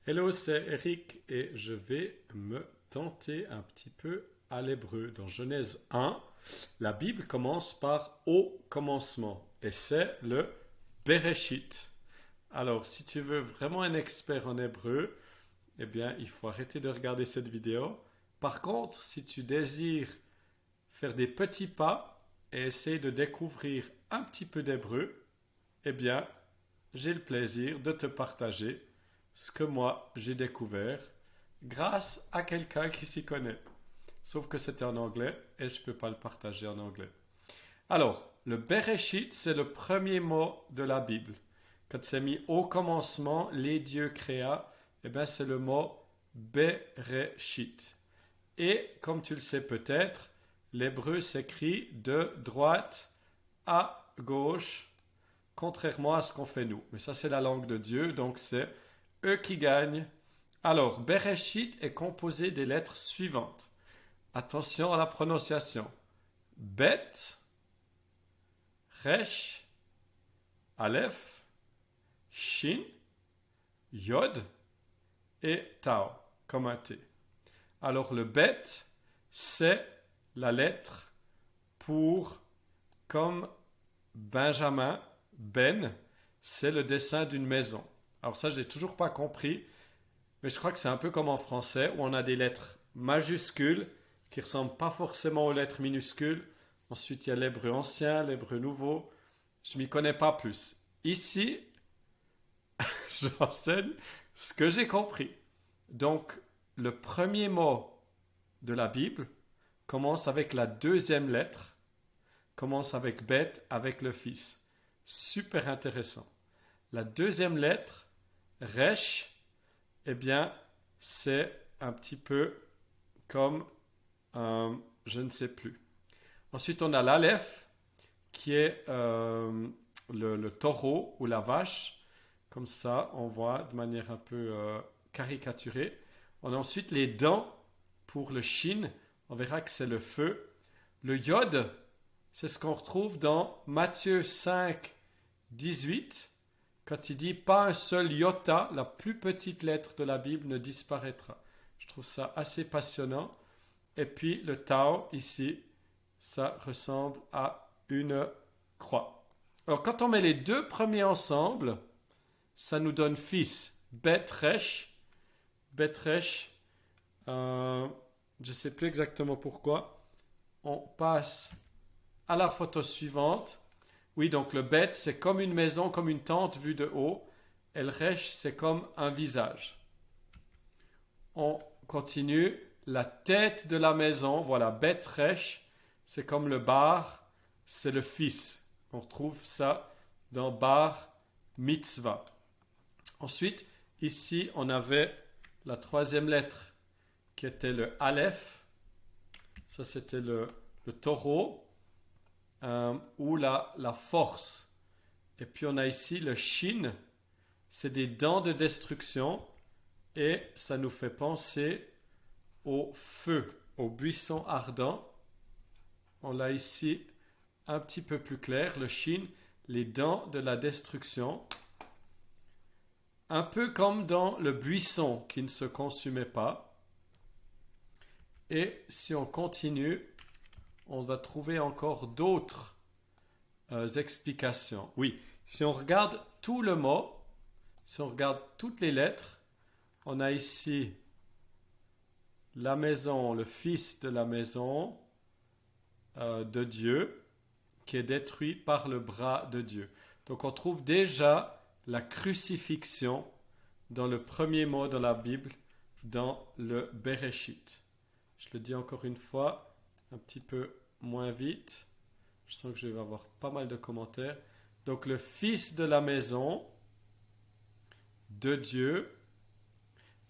Hello, c'est Eric et je vais me tenter un petit peu à l'hébreu. Dans Genèse 1, la Bible commence par au commencement et c'est le Bereshit. Alors, si tu veux vraiment un expert en hébreu, eh bien, il faut arrêter de regarder cette vidéo. Par contre, si tu désires faire des petits pas et essayer de découvrir un petit peu d'hébreu, eh bien, j'ai le plaisir de te partager ce que moi j'ai découvert grâce à quelqu'un qui s'y connaît. Sauf que c'était en anglais et je ne peux pas le partager en anglais. Alors, le Bereshit, c'est le premier mot de la Bible. Quand c'est mis au commencement, les dieux créa, eh bien c'est le mot Bereshit. Et comme tu le sais peut-être, l'hébreu s'écrit de droite à gauche, contrairement à ce qu'on fait nous. Mais ça, c'est la langue de Dieu, donc c'est eux qui gagnent. Alors, Bereshit est composé des lettres suivantes. Attention à la prononciation. Bet, Resh, Aleph, Shin, Yod et Tau, comme un T. Alors, le Bet, c'est la lettre pour, comme Benjamin, Ben, c'est le dessin d'une maison. Alors ça, j'ai toujours pas compris, mais je crois que c'est un peu comme en français, où on a des lettres majuscules qui ressemblent pas forcément aux lettres minuscules. Ensuite, il y a l'hébreu ancien, l'hébreu nouveau. Je m'y connais pas plus. Ici, j'enseigne ce que j'ai compris. Donc, le premier mot de la Bible commence avec la deuxième lettre, commence avec Bet, avec le fils. Super intéressant. La deuxième lettre, Resh, eh bien, c'est un petit peu comme je ne sais plus. Ensuite, on a l'Aleph, qui est le taureau ou la vache. Comme ça, on voit de manière un peu caricaturée. On a ensuite les dents pour le Shin. On verra que c'est le feu. Le Yod, c'est ce qu'on retrouve dans Matthieu 5, 18. Quand il dit pas un seul iota, la plus petite lettre de la Bible ne disparaîtra. Je trouve ça assez passionnant. Et puis le Tau ici, ça ressemble à une croix. Alors quand on met les deux premiers ensemble, ça nous donne fils. Betresh. Betresh, je ne sais plus exactement pourquoi. On passe à la photo suivante. Oui, donc le bet, c'est comme une maison, comme une tente vue de haut. Et le resh, c'est comme un visage. On continue. La tête de la maison, voilà, bet resh, c'est comme le bar, c'est le fils. On retrouve ça dans bar mitzvah. Ensuite, ici, on avait la troisième lettre qui était le aleph. Ça, c'était le taureau ou la force. Et puis on a ici le shin, c'est des dents de destruction et ça nous fait penser au feu, au buisson ardent. On l'a ici un petit peu plus clair, le shin, les dents de la destruction. Un peu comme dans le buisson qui ne se consumait pas. Et si on continue, on va trouver encore d'autres explications. Oui, si on regarde tout le mot, si on regarde toutes les lettres, on a ici la maison, le fils de la maison de Dieu qui est détruit par le bras de Dieu. Donc on trouve déjà la crucifixion dans le premier mot de la Bible, dans le Bereshit. Je le dis encore une fois, un petit peu moins vite. Je sens que je vais avoir pas mal de commentaires. Donc le fils de la maison de Dieu,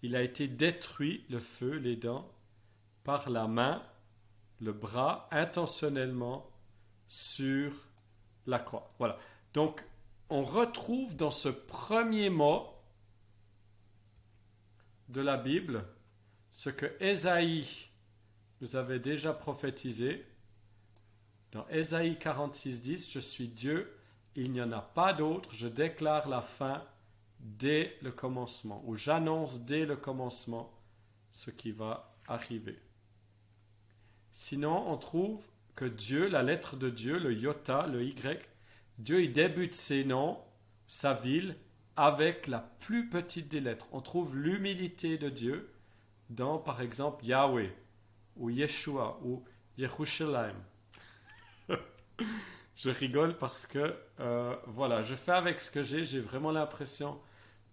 il a été détruit, le feu, les dents, par la main, le bras, intentionnellement sur la croix. Voilà. Donc on retrouve dans ce premier mot de la Bible ce que Ésaïe nous avait déjà prophétisé. Dans Ésaïe 46, 10, je suis Dieu, il n'y en a pas d'autre, je déclare la fin dès le commencement, ou j'annonce dès le commencement ce qui va arriver. Sinon, on trouve que Dieu, la lettre de Dieu, le iota, le Y, Dieu, il débute ses noms, sa ville, avec la plus petite des lettres. On trouve l'humilité de Dieu dans, par exemple, Yahweh, ou Yeshua, ou Yerushalayim. Je rigole parce que, voilà, je fais avec ce que j'ai vraiment l'impression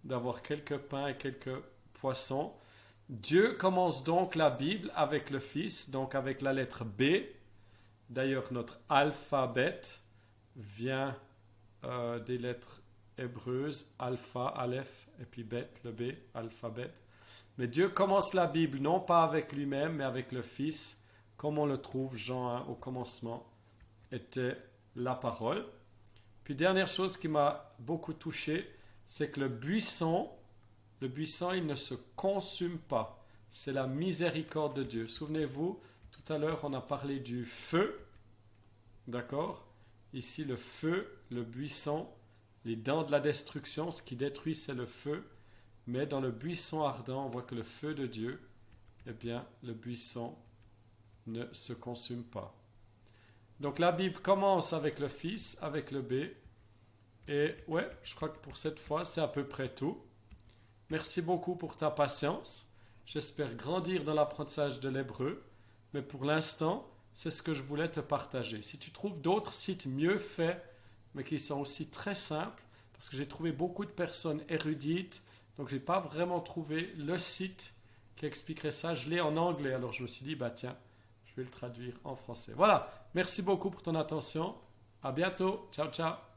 d'avoir quelques pains et quelques poissons. Dieu commence donc la Bible avec le Fils, donc avec la lettre B. D'ailleurs, notre alphabet vient des lettres hébreuses, alpha, aleph, et puis bet, le B, alphabet. Mais Dieu commence la Bible non pas avec lui-même, mais avec le Fils, comme on le trouve, Jean 1, au commencement, était la parole. Puis dernière chose qui m'a beaucoup touché, c'est que le buisson, il ne se consume pas. C'est la miséricorde de Dieu. Souvenez-vous, tout à l'heure, on a parlé du feu. D'accord? Ici, le feu, le buisson, les dents de la destruction, ce qui détruit, c'est le feu. Mais dans le buisson ardent, on voit que le feu de Dieu, eh bien, le buisson ne se consume pas. Donc la Bible commence avec le Fils, avec le B. Et ouais, je crois que pour cette fois, c'est à peu près tout. Merci beaucoup pour ta patience. J'espère grandir dans l'apprentissage de l'hébreu. Mais pour l'instant, c'est ce que je voulais te partager. Si tu trouves d'autres sites mieux faits, mais qui sont aussi très simples, parce que j'ai trouvé beaucoup de personnes érudites, donc je n'ai pas vraiment trouvé le site qui expliquerait ça. Je l'ai en anglais, alors je me suis dit, bah tiens, je vais le traduire en français. Voilà, merci beaucoup pour ton attention. À bientôt. Ciao, ciao.